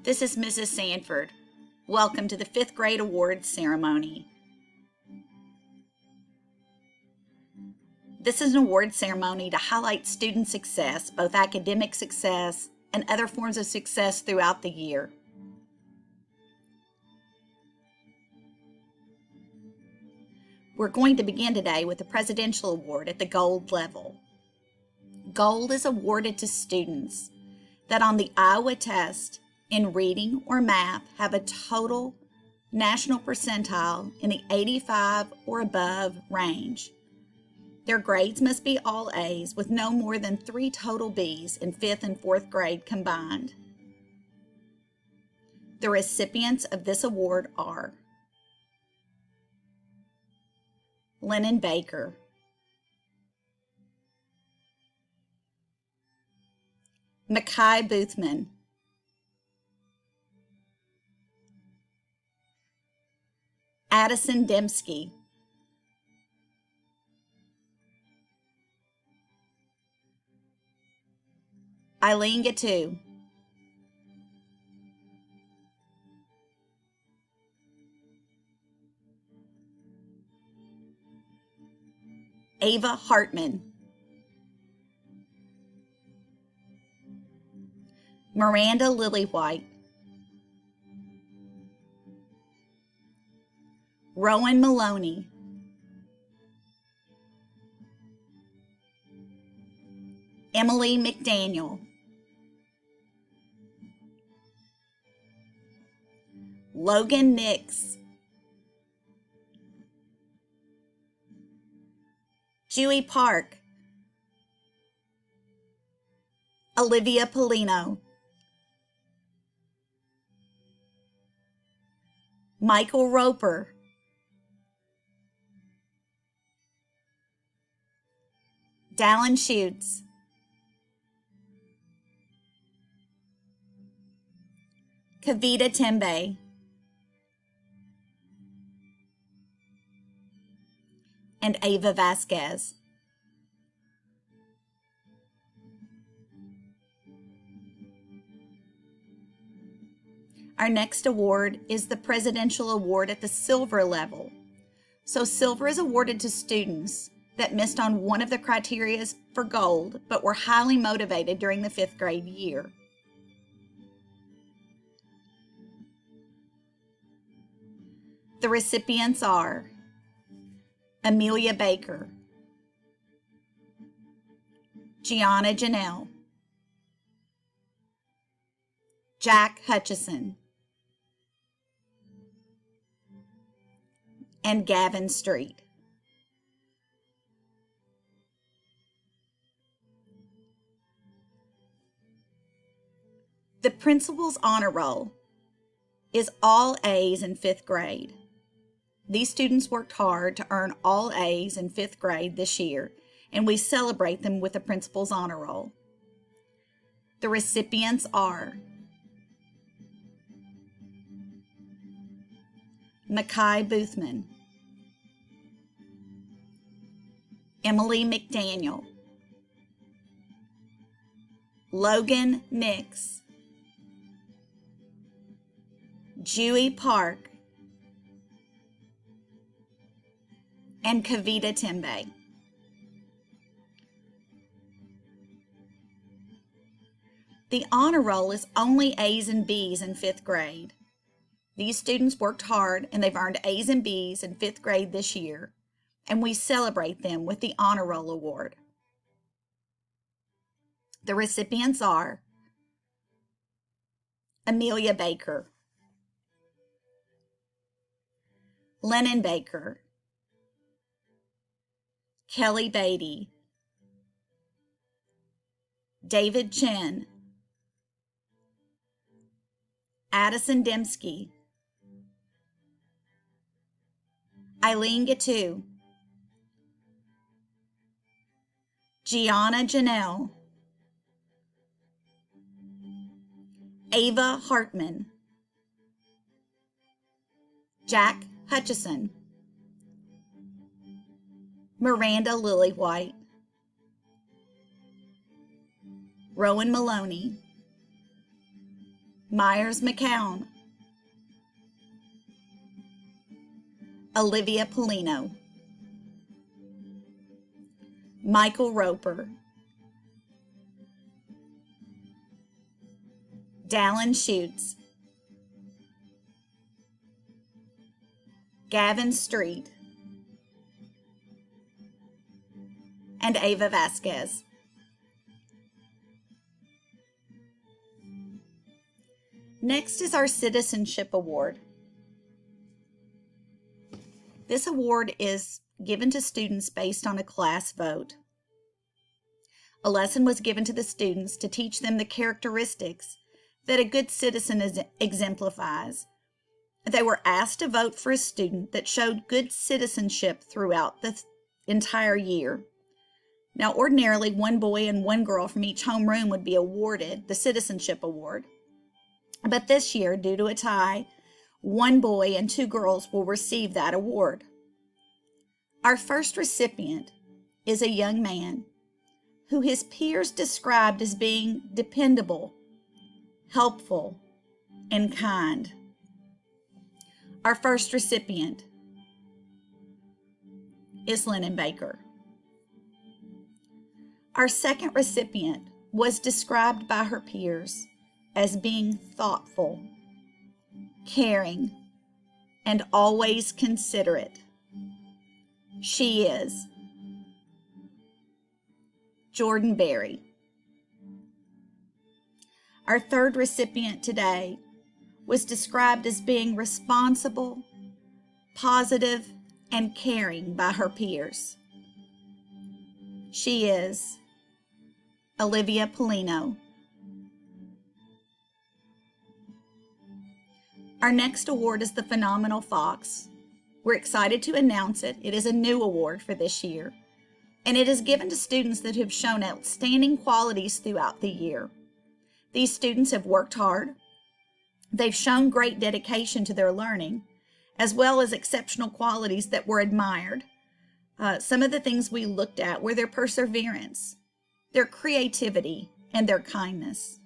This is Mrs. Sanford. Welcome to the 5th grade awards ceremony. This is an award ceremony to highlight student success, both academic success and other forms of success throughout the year. We're going to begin today with the Presidential Award at the Gold level. Gold is awarded to students that on the Iowa test in reading or math have a total national percentile in the 85 or above range. Their grades must be all A's with no more than 3 total B's in 5th and 4th grade combined. The recipients of this award are Lennon Baker, Makai Boothman, Addison Dembski, Eileen Gatu, Ava Hartman, Miranda Lillywhite, Rowan Maloney, Emily McDaniel, Logan Nix, Dewey Park, Olivia Polino, Michael Roper, Dallin Schutz, Kavita Tembe, and Ava Vasquez. Our next award is the Presidential Award at the Silver level. So silver is awarded to students that missed on one of the criteria for gold, but were highly motivated during the 5th grade year. The recipients are Amelia Baker, Gianna Janelle, Jack Hutchison, and Gavin Street. The Principal's Honor Roll is all A's in 5th grade. These students worked hard to earn all A's in 5th grade this year, and we celebrate them with the Principal's Honor Roll. The recipients are Makai Boothman, Emily McDaniel, Logan Nix, Dewey Park, and Kavita Tembe. The honor roll is only A's and B's in 5th grade. These students worked hard and they've earned A's and B's in 5th grade this year, and we celebrate them with the Honor Roll Award. The recipients are Amelia Baker, Lennon Baker, Kelly Beatty, David Chen, Addison Dembski, Eileen Gatu, Gianna Janelle, Ava Hartman, Jack Hutchison, Miranda Lillywhite, Rowan Maloney, Myers McCown, Olivia Polino, Michael Roper, Dallin Schutz, Gavin Street, and Ava Vasquez. Next is our Citizenship Award. This award is given to students based on a class vote. A lesson was given to the students to teach them the characteristics that a good citizen exemplifies. They were asked to vote for a student that showed good citizenship throughout the entire year. Now, ordinarily, one boy and one girl from each homeroom would be awarded the Citizenship Award. But this year, due to a tie, one boy and two girls will receive that award. Our first recipient is a young man who his peers described as being dependable, helpful, and kind. Our first recipient is Lennon Baker. Our second recipient was described by her peers as being thoughtful, caring, and always considerate. She is Jordan Berry. Our third recipient today was described as being responsible, positive, and caring by her peers. She is Olivia Polino. Our next award is the Phenomenal Fox. We're excited to announce it. It is a new award for this year, and it is given to students that have shown outstanding qualities throughout the year. These students have worked hard. They've shown great dedication to their learning, as well as exceptional qualities that were admired. Some of the things we looked at were their perseverance, their creativity, and their kindness.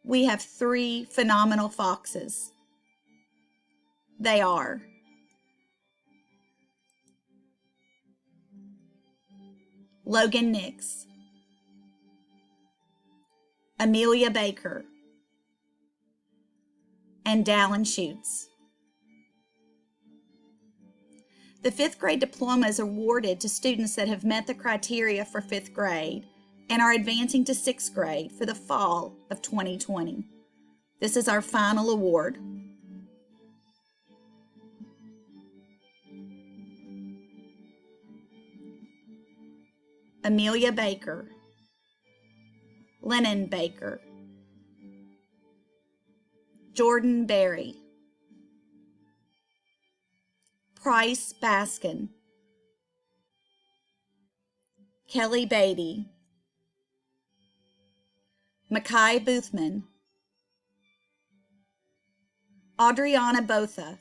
We have three phenomenal foxes. They are Logan Nix, Amelia Baker, and Dallin Schutz. The fifth grade diploma is awarded to students that have met the criteria for fifth grade and are advancing to sixth grade for the fall of 2020. This is our final award. Amelia Baker, Lennon Baker, Jordan Berry, Price Baskin, Kelly Beatty, Mackay Boothman, Adriana Botha,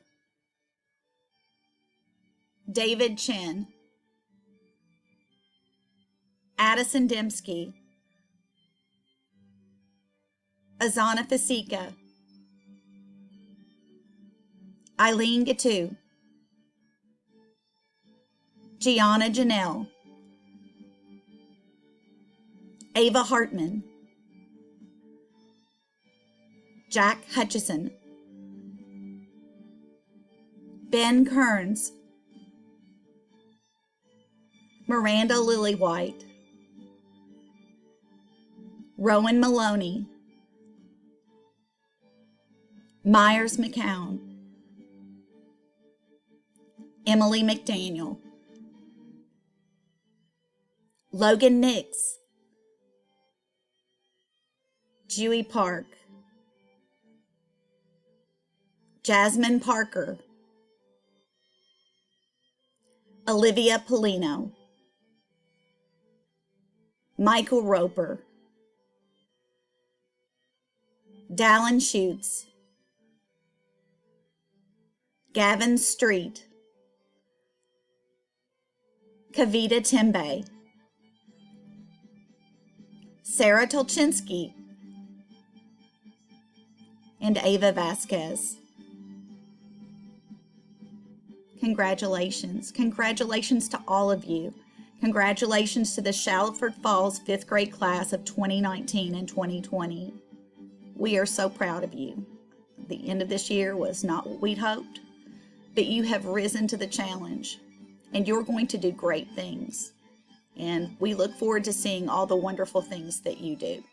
David Chen, Addison Dembski, Azana Fasika, Eileen Gatu, Gianna Janelle, Ava Hartman, Jack Hutchison, Ben Kearns, Miranda Lillywhite, Rowan Maloney, Myers McCown, Emily McDaniel, Logan Nix, Dewey Park, Jasmine Parker, Olivia Polino, Michael Roper, Dallin Schutz, Gavin Street, Kavita Tembe, Sarah Tolchinsky, and Ava Vasquez. Congratulations. Congratulations to all of you. Congratulations to the Shallowford Falls 5th grade class of 2019 and 2020. We are so proud of you. The end of this year was not what we'd hoped, but you have risen to the challenge, and you're going to do great things. And we look forward to seeing all the wonderful things that you do.